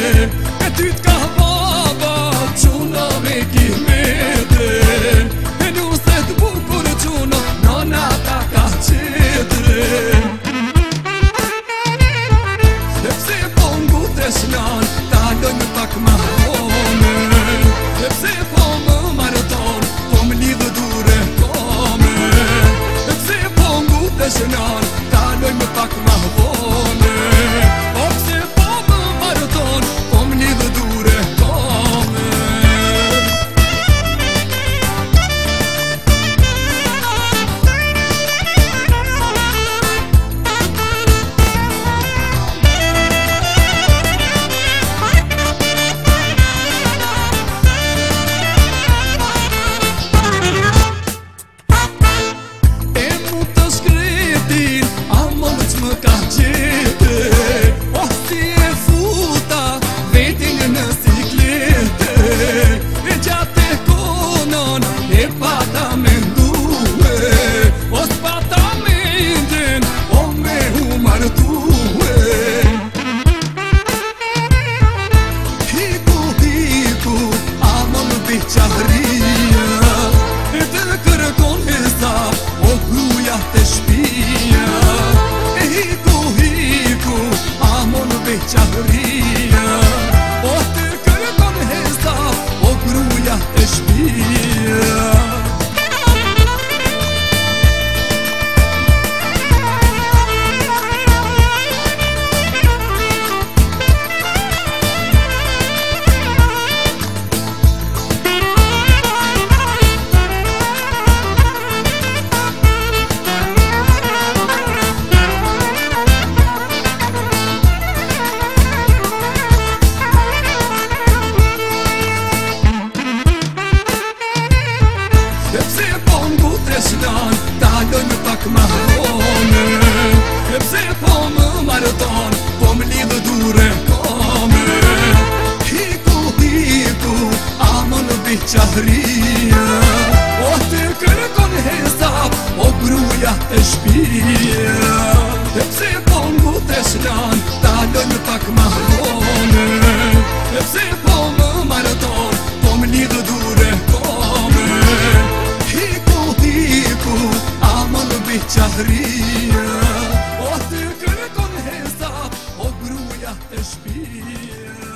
E ty t'ka baba quna me kimete, e nuset bukur quna nana ta ka qetre. Sepse po ngutesh nan talojmë pak ma hone, sepse po më marton po më lidhë dure kome, sepse po ngutesh nan talojmë pak ma hone, sepse po më marton po më lidhë dure kome. Talojmë pak ma hone, sepse po më marton po më lidhë dure kome. Hiku, hiku, amo në biqahria, o të kërkon hesap, o gruja e shpia. Sepse po ngutesh nan, talojmë pak ma hone, sepse po më marton po më lidhë dure kome. Hiku, hiku, amo në biqahria, o të kërkon hesap, o gruja e shpia.